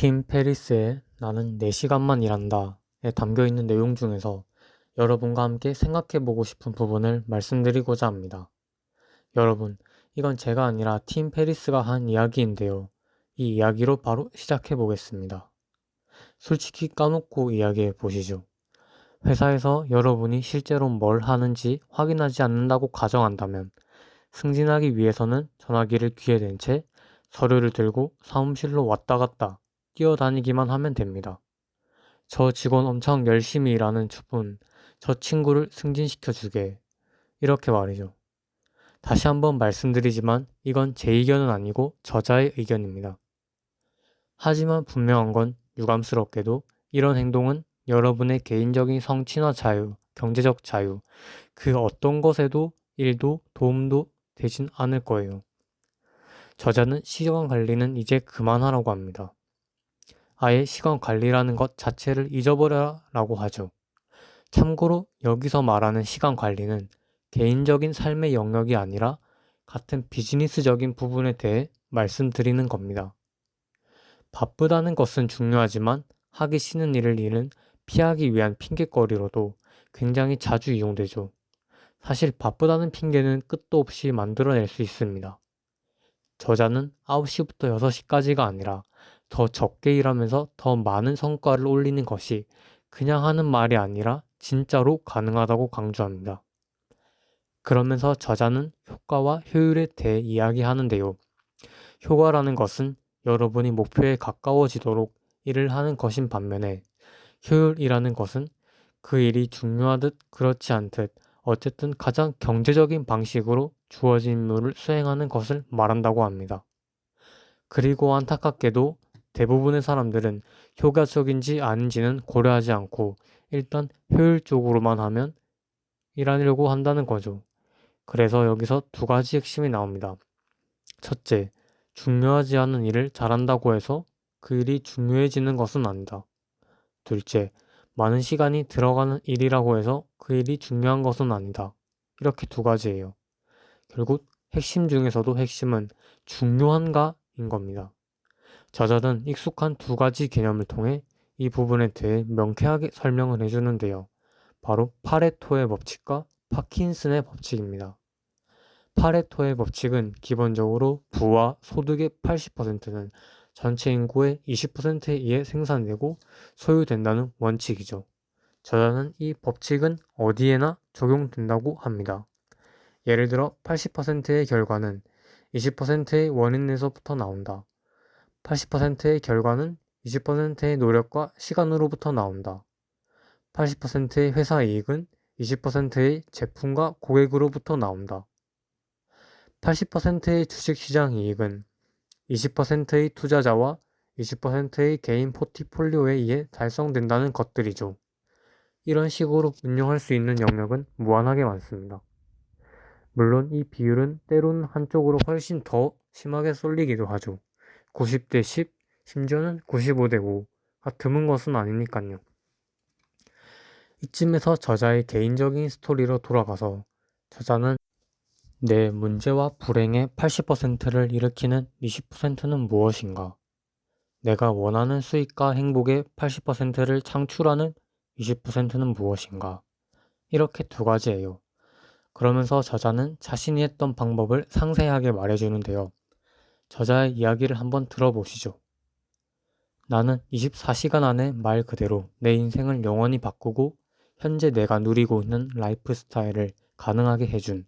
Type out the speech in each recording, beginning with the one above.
팀 페리스의 "나는 4시간만 일한다"에 담겨있는 내용 중에서 여러분과 함께 생각해보고 싶은 부분을 말씀드리고자 합니다. 여러분, 이건 제가 아니라 팀 페리스가 한 이야기인데요. 이 이야기로 바로 시작해보겠습니다. 솔직히 까놓고 이야기해 보시죠. 회사에서 여러분이 실제로 뭘 하는지 확인하지 않는다고 가정한다면 승진하기 위해서는 전화기를 귀에 댄 채 서류를 들고 사무실로 왔다 갔다 뛰어다니기만 하면 됩니다. 저 직원 엄청 열심히 일하는 분, 저 친구를 승진시켜 주게. 이렇게 말이죠. 다시 한번 말씀드리지만 이건 제 의견은 아니고 저자의 의견입니다. 하지만 분명한 건 유감스럽게도 이런 행동은 여러분의 개인적인 성취나 자유, 경제적 자유, 그 어떤 것에도 일도 도움도 되진 않을 거예요. 저자는 시간 관리는 이제 그만하라고 합니다. 아예 시간 관리라는 것 자체를 잊어버려라고 하죠. 참고로 여기서 말하는 시간 관리는 개인적인 삶의 영역이 아니라 같은 비즈니스적인 부분에 대해 말씀드리는 겁니다. 바쁘다는 것은 중요하지만 하기 싫은 일은 피하기 위한 핑계거리로도 굉장히 자주 이용되죠. 사실 바쁘다는 핑계는 끝도 없이 만들어낼 수 있습니다. 저자는 9시부터 6시까지가 아니라 더 적게 일하면서 더 많은 성과를 올리는 것이 그냥 하는 말이 아니라 진짜로 가능하다고 강조합니다. 그러면서 저자는 효과와 효율에 대해 이야기하는데요. 효과라는 것은 여러분이 목표에 가까워지도록 일을 하는 것인 반면에 효율이라는 것은 그 일이 중요하듯 그렇지 않듯 어쨌든 가장 경제적인 방식으로 주어진 임무를 수행하는 것을 말한다고 합니다. 그리고 안타깝게도 대부분의 사람들은 효과적인지 아닌지는 고려하지 않고 일단 효율적으로만 하면 일하려고 한다는 거죠. 그래서 여기서 두 가지 핵심이 나옵니다. 첫째, 중요하지 않은 일을 잘한다고 해서 그 일이 중요해지는 것은 아니다. 둘째, 많은 시간이 들어가는 일이라고 해서 그 일이 중요한 것은 아니다. 이렇게 두 가지예요. 결국 핵심 중에서도 핵심은 중요한가인 겁니다. 저자는 익숙한 두 가지 개념을 통해 이 부분에 대해 명쾌하게 설명을 해주는데요. 바로 파레토의 법칙과 파킨슨의 법칙입니다. 파레토의 법칙은 기본적으로 부와 소득의 80%는 전체 인구의 20%에 의해 생산되고 소유된다는 원칙이죠. 저자는 이 법칙은 어디에나 적용된다고 합니다. 예를 들어 80%의 결과는 20%의 원인에서부터 나온다. 80%의 결과는 20%의 노력과 시간으로부터 나온다. 80%의 회사 이익은 20%의 제품과 고객으로부터 나온다. 80%의 주식시장 이익은 20%의 투자자와 20%의 개인 포트폴리오에 의해 달성된다는 것들이죠. 이런 식으로 운용할 수 있는 영역은 무한하게 많습니다. 물론 이 비율은 때로는 한쪽으로 훨씬 더 심하게 쏠리기도 하죠. 90대 10, 심지어는 95대 5가 드문 것은 아니니까요. 이쯤에서 저자의 개인적인 스토리로 돌아가서 저자는 내 문제와 불행의 80%를 일으키는 20%는 무엇인가? 내가 원하는 수익과 행복의 80%를 창출하는 20%는 무엇인가? 이렇게 두 가지예요. 그러면서 저자는 자신이 했던 방법을 상세하게 말해주는데요. 저자의 이야기를 한번 들어보시죠. 나는 24시간 안에 말 그대로 내 인생을 영원히 바꾸고 현재 내가 누리고 있는 라이프 스타일을 가능하게 해준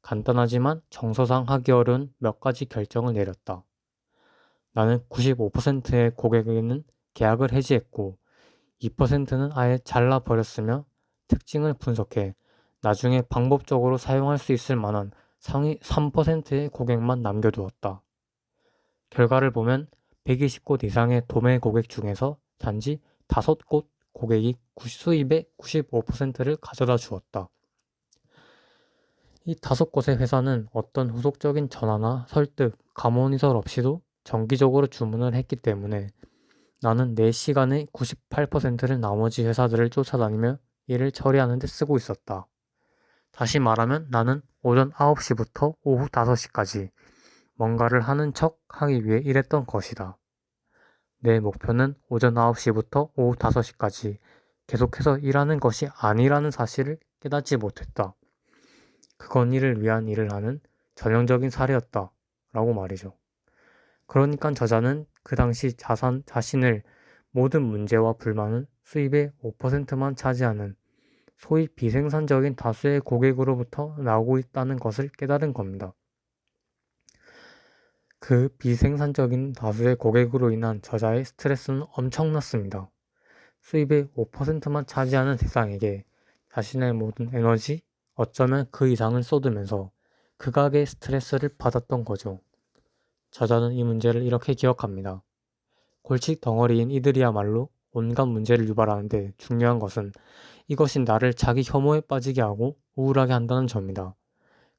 간단하지만 정서상 하기 어려운 몇 가지 결정을 내렸다. 나는 95%의 고객에게는 계약을 해지했고 2%는 아예 잘라버렸으며 특징을 분석해 나중에 방법적으로 사용할 수 있을 만한 상위 3%의 고객만 남겨두었다. 결과를 보면 120곳 이상의 도매 고객 중에서 단지 5곳 고객이 수입의 95%를 가져다 주었다. 이 5곳의 회사는 어떤 후속적인 전화나 설득, 감언이설 없이도 정기적으로 주문을 했기 때문에 나는 내 시간의 98%를 나머지 회사들을 쫓아다니며 일을 처리하는 데 쓰고 있었다. 다시 말하면 나는 오전 9시부터 오후 5시까지 뭔가를 하는 척 하기 위해 일했던 것이다. 내 목표는 오전 9시부터 오후 5시까지 계속해서 일하는 것이 아니라는 사실을 깨닫지 못했다. 그건 이를 위한 일을 하는 전형적인 사례였다. 라고 말이죠. 그러니까 저자는 그 당시 자신을 모든 문제와 불만은 수입의 5%만 차지하는 소위 비생산적인 다수의 고객으로부터 나오고 있다는 것을 깨달은 겁니다. 그 비생산적인 다수의 고객으로 인한 저자의 스트레스는 엄청났습니다. 수입의 5%만 차지하는 대상에게 자신의 모든 에너지, 어쩌면 그 이상을 쏟으면서 극악의 스트레스를 받았던 거죠. 저자는 이 문제를 이렇게 기억합니다. 골칫 덩어리인 이들이야말로 온갖 문제를 유발하는데 중요한 것은 이것이 나를 자기 혐오에 빠지게 하고 우울하게 한다는 점이다.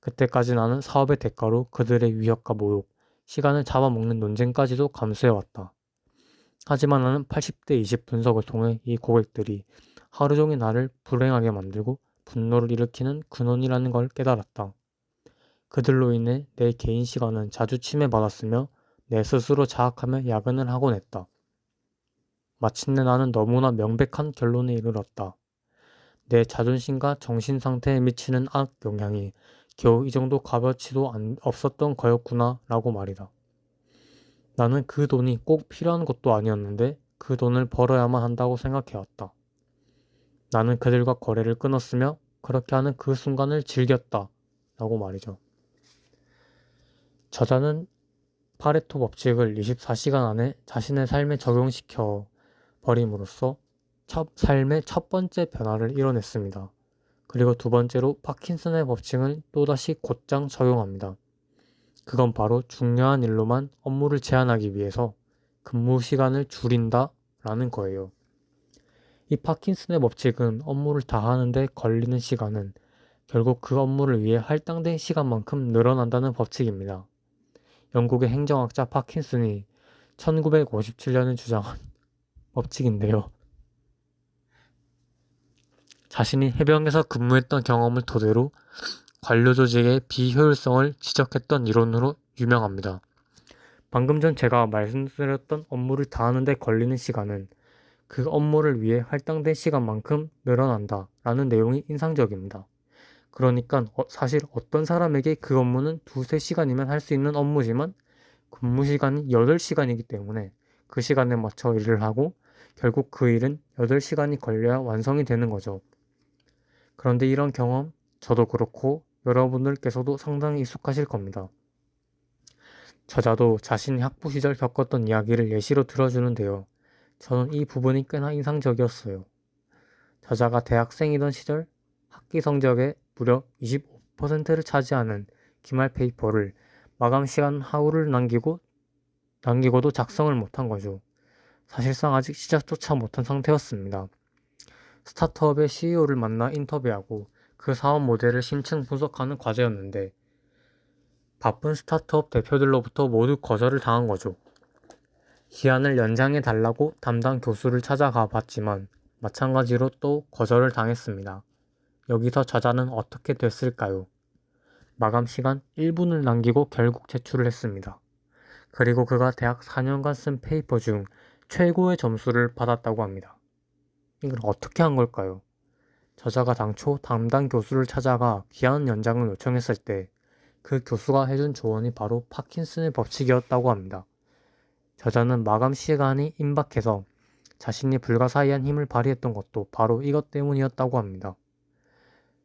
그때까지 나는 사업의 대가로 그들의 위협과 모욕, 시간을 잡아먹는 논쟁까지도 감수해왔다. 하지만 나는 80대 20 분석을 통해 이 고객들이 하루 종일 나를 불행하게 만들고 분노를 일으키는 근원이라는 걸 깨달았다. 그들로 인해 내 개인 시간은 자주 침해받았으며 내 스스로 자학하며 야근을 하곤 했다. 마침내 나는 너무나 명백한 결론에 이르렀다. 내 자존심과 정신 상태에 미치는 악 영향이 겨우 이 정도 값어치도 없었던 거였구나 라고 말이다. 나는 그 돈이 꼭 필요한 것도 아니었는데 그 돈을 벌어야만 한다고 생각해왔다. 나는 그들과 거래를 끊었으며 그렇게 하는 그 순간을 즐겼다 라고 말이죠. 저자는 파레토 법칙을 24시간 안에 자신의 삶에 적용시켜 버림으로써 삶의 첫 번째 변화를 이뤄냈습니다. 그리고 두 번째로 파킨슨의 법칙을 또다시 곧장 적용합니다. 그건 바로 중요한 일로만 업무를 제한하기 위해서 근무 시간을 줄인다 라는 거예요. 이 파킨슨의 법칙은 업무를 다 하는데 걸리는 시간은 결국 그 업무를 위해 할당된 시간만큼 늘어난다는 법칙입니다. 영국의 행정학자 파킨슨이 1957년에 주장한 법칙인데요. 자신이 해병에서 근무했던 경험을 토대로 관료 조직의 비효율성을 지적했던 이론으로 유명합니다. 방금 전 제가 말씀드렸던 업무를 다 하는데 걸리는 시간은 그 업무를 위해 할당된 시간만큼 늘어난다 라는 내용이 인상적입니다. 그러니까 사실 어떤 사람에게 그 업무는 2-3시간이면 할 수 있는 업무지만 근무 시간이 8시간이기 때문에 그 시간에 맞춰 일을 하고 결국 그 일은 8시간이 걸려야 완성이 되는 거죠. 그런데 이런 경험 저도 그렇고 여러분들께서도 상당히 익숙하실 겁니다. 저자도 자신이 학부 시절 겪었던 이야기를 예시로 들어주는데요. 저는 이 부분이 꽤나 인상적이었어요. 저자가 대학생이던 시절 학기 성적의 무려 25%를 차지하는 기말 페이퍼를 마감 시간 하루를 남기고도 작성을 못한 거죠. 사실상 아직 시작조차 못한 상태였습니다. 스타트업의 CEO를 만나 인터뷰하고 그 사업 모델을 심층 분석하는 과제였는데 바쁜 스타트업 대표들로부터 모두 거절을 당한 거죠. 기한을 연장해 달라고 담당 교수를 찾아가 봤지만 마찬가지로 또 거절을 당했습니다. 여기서 저자는 어떻게 됐을까요? 마감 시간 1분을 남기고 결국 제출을 했습니다. 그리고 그가 대학 4년간 쓴 페이퍼 중 최고의 점수를 받았다고 합니다. 이걸 어떻게 한 걸까요? 저자가 당초 담당 교수를 찾아가 기한 연장을 요청했을 때 그 교수가 해준 조언이 바로 파킨슨의 법칙이었다고 합니다. 저자는 마감 시간이 임박해서 자신이 불가사의한 힘을 발휘했던 것도 바로 이것 때문이었다고 합니다.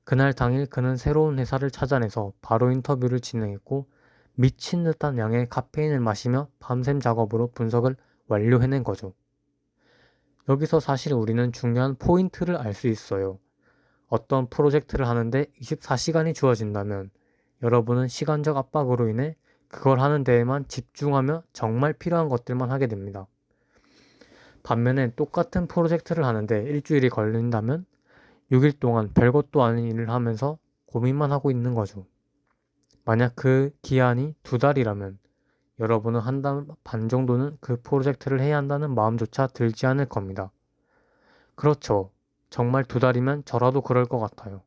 그날 당일 그는 새로운 회사를 찾아내서 바로 인터뷰를 진행했고 미친 듯한 양의 카페인을 마시며 밤샘 작업으로 분석을 완료해낸 거죠. 여기서 사실 우리는 중요한 포인트를 알 수 있어요. 어떤 프로젝트를 하는데 24시간이 주어진다면 여러분은 시간적 압박으로 인해 그걸 하는 데에만 집중하며 정말 필요한 것들만 하게 됩니다. 반면에 똑같은 프로젝트를 하는데 일주일이 걸린다면 6일 동안 별것도 아닌 일을 하면서 고민만 하고 있는 거죠. 만약 그 기한이 2달이라면 여러분은 한 달 반 정도는 그 프로젝트를 해야 한다는 마음조차 들지 않을 겁니다. 그렇죠. 정말 2달이면 저라도 그럴 것 같아요.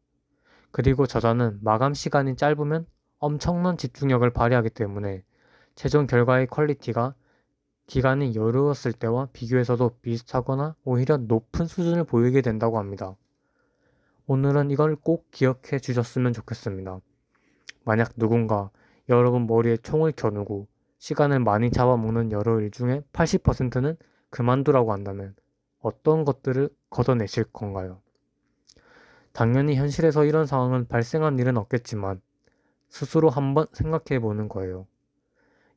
그리고 저자는 마감 시간이 짧으면 엄청난 집중력을 발휘하기 때문에 최종 결과의 퀄리티가 기간이 여유로웠을 때와 비교해서도 비슷하거나 오히려 높은 수준을 보이게 된다고 합니다. 오늘은 이걸 꼭 기억해 주셨으면 좋겠습니다. 만약 누군가 여러분 머리에 총을 겨누고 시간을 많이 잡아먹는 여러 일 중에 80%는 그만두라고 한다면 어떤 것들을 걷어내실 건가요? 당연히 현실에서 이런 상황은 발생한 일은 없겠지만 스스로 한번 생각해 보는 거예요.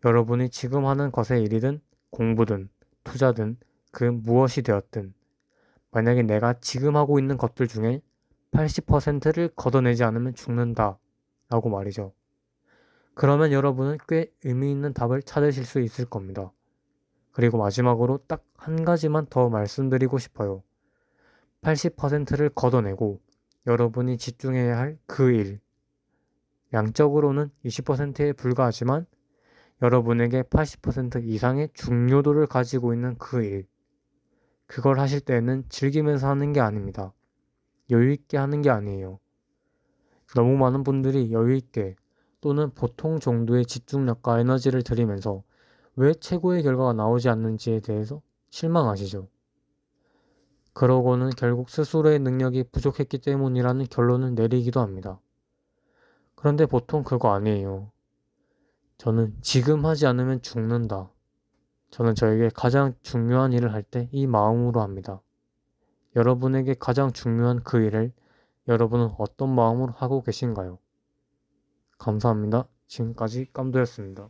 여러분이 지금 하는 것의 일이든 공부든 투자든 그 무엇이 되었든 만약에 내가 지금 하고 있는 것들 중에 80%를 걷어내지 않으면 죽는다 라고 말이죠. 그러면 여러분은 꽤 의미 있는 답을 찾으실 수 있을 겁니다. 그리고 마지막으로 딱 한 가지만 더 말씀드리고 싶어요. 80%를 걷어내고 여러분이 집중해야 할 그 일. 양적으로는 20%에 불과하지만 여러분에게 80% 이상의 중요도를 가지고 있는 그 일. 그걸 하실 때에는 즐기면서 하는 게 아닙니다. 여유 있게 하는 게 아니에요. 너무 많은 분들이 여유 있게 또는 보통 정도의 집중력과 에너지를 들이면서 왜 최고의 결과가 나오지 않는지에 대해서 실망하시죠. 그러고는 결국 스스로의 능력이 부족했기 때문이라는 결론을 내리기도 합니다. 그런데 보통 그거 아니에요. 저는 지금 하지 않으면 죽는다. 저는 저에게 가장 중요한 일을 할 때 이 마음으로 합니다. 여러분에게 가장 중요한 그 일을 여러분은 어떤 마음으로 하고 계신가요? 감사합니다. 지금까지 깜도였습니다.